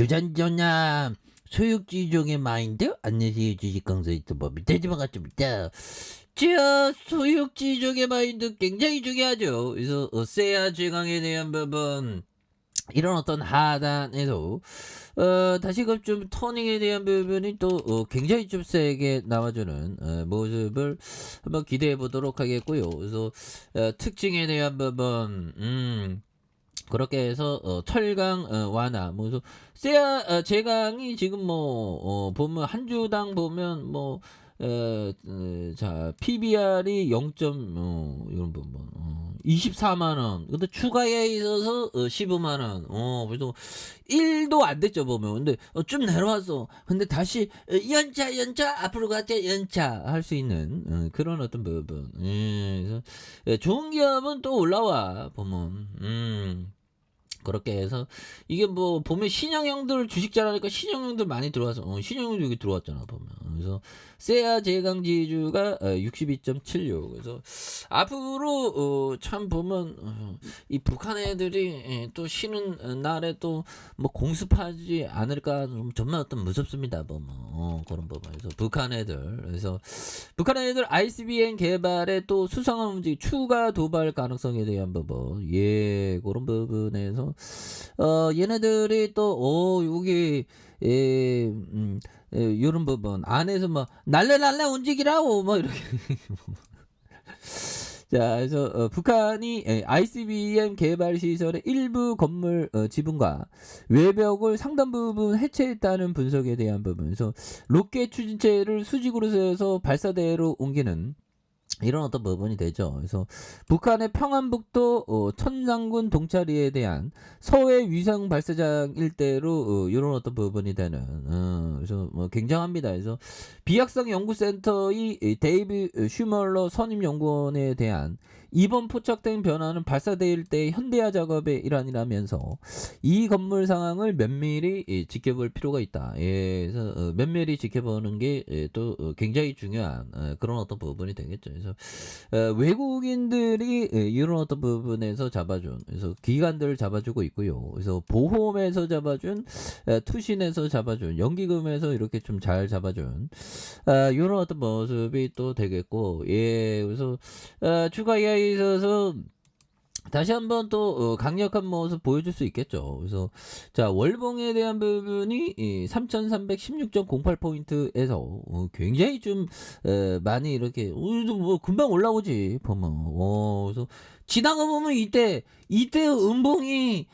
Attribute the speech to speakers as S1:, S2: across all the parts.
S1: 조잔조남 소육지종의 마인드 안녕하세요 주식강사 유튜버 밑에지만 같습니다. 자 소육지종의 마인드 굉장히 중요하죠. 그래서 세아 제강에 대한 부분 이런 어떤 하단에서 다시금 좀 터닝에 대한 부분이 또 굉장히 좀 세게 나와주는 모습을 한번 기대해 보도록 하겠고요. 그래서 특징에 대한 부분 그렇게 해서 철강 완화 그래서 세아 제강이 지금 뭐 보면 한 주당 보면 뭐 자 PBR이 0. 이런 부분 24만 원. 근데 추가에 있어서 15만 원. 그래서 1도 안 됐죠 보면. 근데 좀 내려왔어. 근데 다시 연차 앞으로 가자 연차 할 수 있는 그런 어떤 부분. 그래서 좋은 기업은 또 올라와 보면. 그렇게 해서 이게 뭐 보면 신영형들 주식 잘하니까 신영형들 많이 들어와서 신영형도 여기 들어왔잖아 보면. 그래서 세아 제강지주가 62.76. 그래서 앞으로 참 보면 이 북한 애들이 또 쉬는 날에 또 뭐 공습하지 않을까 좀 정말 어떤 무섭습니다 보면. 그런 부분에서 북한 애들. 그래서 북한 애들 ICBM 개발에 또 수상한 움직임 추가 도발 가능성에 대한 부분. 그런 부분에서 얘네들이 또 여기 요런 부분 안에서 뭐 날래 움직이라고 뭐 이렇게 자, 그래서 북한이 ICBM 개발 시설의 일부 건물 지붕과 외벽을 상당 부분 해체했다는 분석에 대한 부분. 그래서 로켓 추진체를 수직으로 세워서 발사대로 옮기는 이런 어떤 부분이 되죠. 그래서 북한의 평안북도 천상군 동차리에 대한 서해 위성 발사장 일대로 이런 어떤 부분이 되는 그래서 뭐 굉장합니다. 그래서 비약성 연구센터의 데이비 슈멀러 선임 연구원에 대한 이번 포착된 변화는 발사대 일대의 현대화 작업의 일환이라면서 이 건물 상황을 면밀히 지켜볼 필요가 있다. 그래서 면밀히 지켜보는 게 또 굉장히 중요한 그런 어떤 부분이 되겠죠. 그래서 외국인들이 이런 어떤 부분에서 잡아준 그래서 기관들을 잡아주고 있고요. 그래서 보험에서 잡아준 투신에서 잡아준 연기금에서 이렇게 좀 잘 잡아준 이런 어떤 모습이 또 되겠고 그래서 추가 이하에 있어서 다시 한번 또 강력한 모습 보여줄 수 있겠죠. 그래서 자 월봉에 대한 부분이 3,316.08포인트에서 굉장히 좀 많이 이렇게 뭐 금방 올라오지 보면. 그래서 지나가 보면 이때 음봉이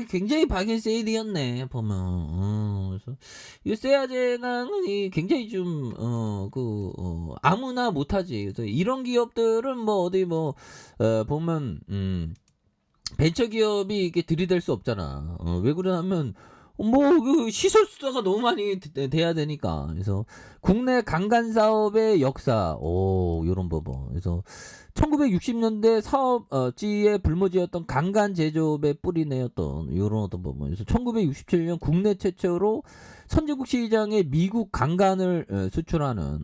S1: 굉장히 박인 세일이었네 보면. 그래서 이 세아제강이 굉장히 좀 아무나 못하지. 그래서 이런 기업들은 뭐 어디 뭐 보면 벤처기업이 이렇게 들이댈 수 없잖아. 왜 그러냐면 뭐 그 시설 수다가 너무 많이 돼야 되니까. 그래서 국내 강간 사업의 역사, 요런 부분. 그래서 1960년대 사업지에 불모지였던 강간 제조업의 뿌리내었던 요런 어떤 부분. 그래서 1967년 국내 최초로 선진국 시장에 미국 강간을 수출하는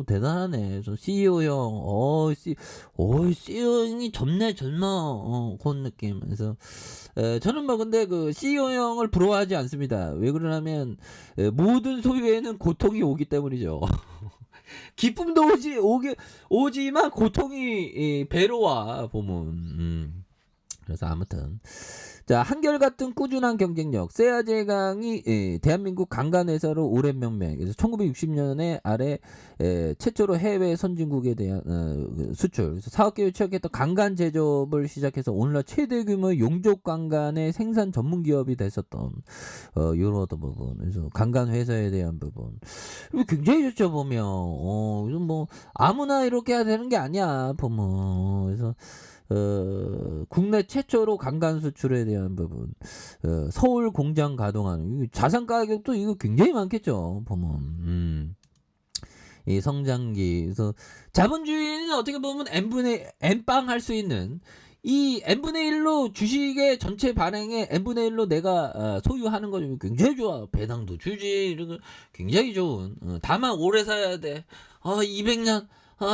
S1: 대단하네. 그래서 CEO 형, CEO 형이 젊어 그런 느낌. 그래서 저는 뭐 근데 그 CEO 형을 부러워하지 않습니다. 왜 그러냐면 모든 소유에는 고통이 오기 때문이죠. 기쁨도 오지만 고통이 배로 와 보면. 그래서 아무튼 자 한결같은 꾸준한 경쟁력 세아제강이 대한민국 강간회사로 오랜 명맥 그래서 1960년에 아래 최초로 해외 선진국에 대한 수출 그래서 사업계획 취약했던 강간 제조업을 시작해서 오늘날 최대 규모의 용접 강간의 생산 전문 기업이 됐었던 이런 어떤 부분 그래서 강간 회사에 대한 부분 이거 굉장히 좋죠 보면 이거 뭐 아무나 이렇게 해야 되는 게 아니야 보면 그래서 국내 최초로 강간 수출에 대한 부분, 서울 공장 가동하는 자산 가격도 이거 굉장히 많겠죠 보면. 이 성장기 그래서 자본주의는 어떻게 보면 n분의 n빵 할 수 있는 이 n분의 1로 주식의 전체 발행에 n분의 1로 내가 소유하는 거 굉장히 좋아. 배당도 주지 이런 굉장히 좋은 다만 오래 사야 돼. 200년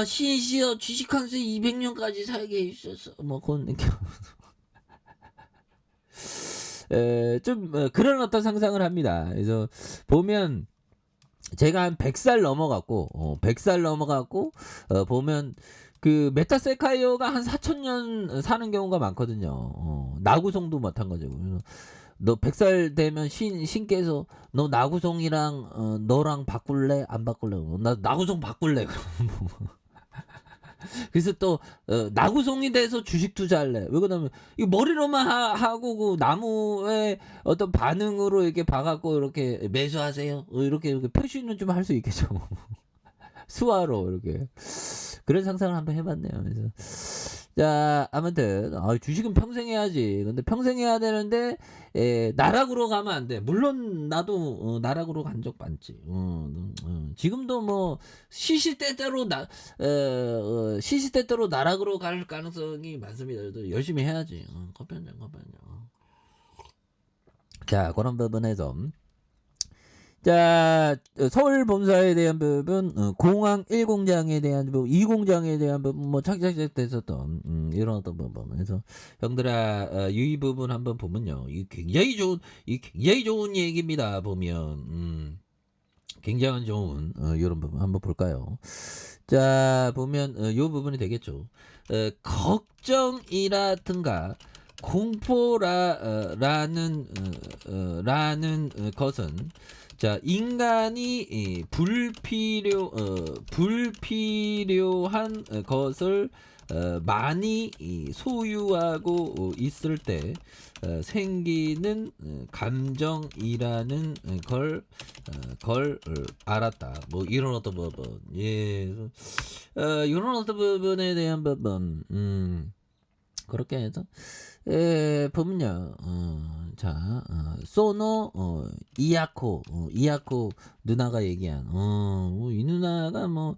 S1: 시시어 주식한 수 200년까지 살게 있어서 뭐 그런 느낌. 좀 그런 어떤 상상을 합니다. 그래서 보면 제가 한 100살 넘어갔고 100살 넘어갔고 보면 그 메타세카이어가 한 4,000년 사는 경우가 많거든요. 나구송도 못한 거죠. 그래서 너 100살 되면 신께서 너 나구송이랑 너랑 바꿀래? 안 바꿀래? 나 나구송 바꿀래. 그래서 또 나구송이 돼서 주식 투자할래. 왜 그러냐면 이 머리로만 하고 그 나무의 어떤 반응으로 이렇게 봐갖고 이렇게 매수하세요. 이렇게 표시는 좀 할 수 있겠죠. 수화로 이렇게 그런 상상을 한번 해봤네요. 그래서 자 아무튼 주식은 평생 해야지. 근데 평생 해야 되는데 나락으로 가면 안 돼. 물론 나도 나락으로 간 적 많지. 지금도 뭐 시시때때로 시시때때로 나락으로 갈 가능성이 많습니다. 그래도 열심히 해야지. 커피 한 잔, 커피 한 잔. 자 그런 부분에서. 자, 서울 본사에 대한 부분, 공항 1공장에 대한 부분, 2공장에 대한 부분, 뭐 착착착 됐었던 이런 어떤 부분. 그래서 형들아, 이 부분 한번 보면요, 이 굉장히 좋은 얘기입니다. 보면 굉장히 좋은 이런 부분 한번 볼까요? 자, 보면 요 부분이 되겠죠. 걱정이라든가 공포라는 것은 자 인간이 불필요한 것을 많이 소유하고 있을 때 생기는 감정이라는 걸 알았다. 뭐 이런 어떤 부분, 예, 이런 어떤 부분에 대한 부분, 그렇게 해서 보면요. 자, 소노 이야코 누나가 얘기한 이 누나가 뭐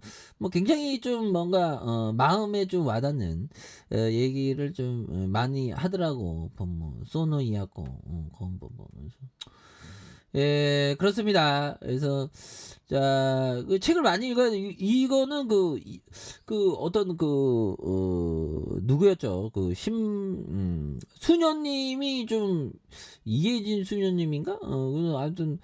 S1: 굉장히 좀 뭔가 마음에 좀 와닿는 얘기를 좀 많이 하더라고. 보면 소노 이야코 그건 보면서 예, 그렇습니다. 그래서 자, 그 책을 많이 읽어야 돼. 이거는 그 어떤 누구였죠? 수녀님이 좀 이혜진 수녀님인가? 아무튼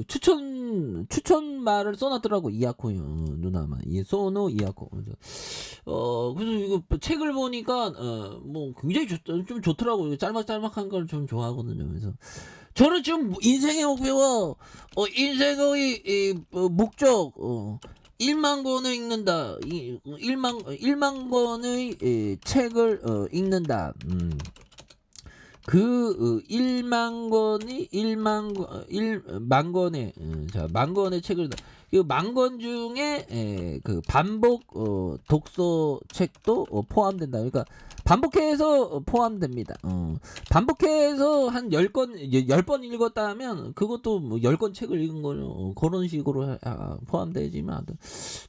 S1: 추천 말을 써놨더라고. 이야코요 누나만 이 소노 이야코. 그래서 이거 책을 보니까 뭐 굉장히 좀 좋더라고요. 짤막짤막한 걸 좀 좋아하거든요. 그래서 저는 지금 인생의 목표와 인생의 목적 1만 권을 읽는다. 1만 권의 책을 읽는다. 그 1만 권의 자, 만 권의 책을 그 만 권 중에 그 반복 독서 책도 포함된다. 그러니까 반복해서 포함됩니다. 반복해서 한 10번 읽었다 하면 그것도 뭐 10권 책을 읽은 거죠. 그런 식으로 포함되지만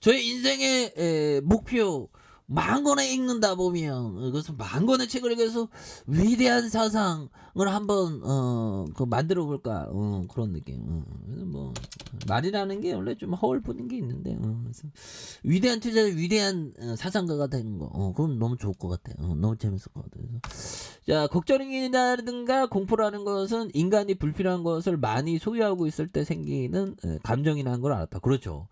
S1: 저의 인생의 목표 만 권을 읽는다 보면 그래서 만 권의 책을 읽어서 위대한 사상을 한번 만들어 볼까 그런 느낌. 그래서 뭐 말이라는 게 원래 좀 허울뿐인 게 있는데 그래서 위대한 투자 위대한 사상가가 되는 거 그건 너무 좋을 것 같아. 너무 재밌을 것 같아. 자 걱정이라든가 공포라는 것은 인간이 불필요한 것을 많이 소유하고 있을 때 생기는 감정이라는 걸 알았다. 그렇죠.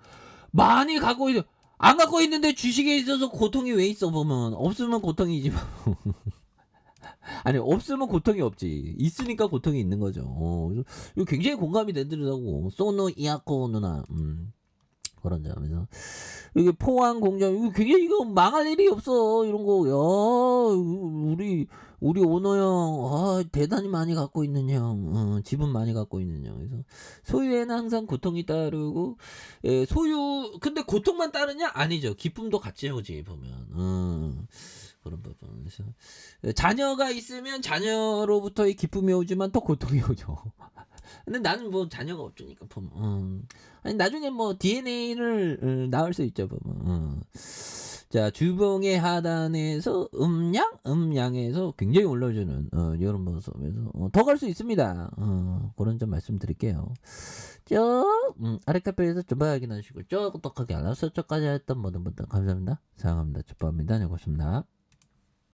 S1: 많이 갖고 있는 안 갖고 있는데 주식에 있어서 고통이 왜 있어 보면 없으면 고통이지. 아니 없으면 고통이 없지. 있으니까 고통이 있는 거죠. 이거 굉장히 공감이 되더라고. 소노 이아코 누나. 그런 점에서 이게 포항 공장 이거 굉장히 이거 망할 일이 없어 이런 거. 야 우리 오너 형 대단히 많이 갖고 있는 형 지분 많이 갖고 있는 형. 그래서 소유에는 항상 고통이 따르고 소유 근데 고통만 따르냐 아니죠. 기쁨도 같이 오지 보면 그런 부분. 그래서 자녀가 있으면 자녀로부터의 기쁨이 오지만 또 고통이 오죠. 근데 나는 뭐 자녀가 없으니까 보면 아니 나중에 뭐 DNA를 낳을 수 있죠 보면. 자 주봉의 하단에서 음양에서 굉장히 올려주는 이런 모습에서 더 갈 수 있습니다. 그런 점 말씀드릴게요. 아래 카페에서 주바 확인하시고 똑똑하게 알아서 저까지 했던 모든 분들 감사합니다. 사랑합니다. 주바입니다. 네 고맙습니다.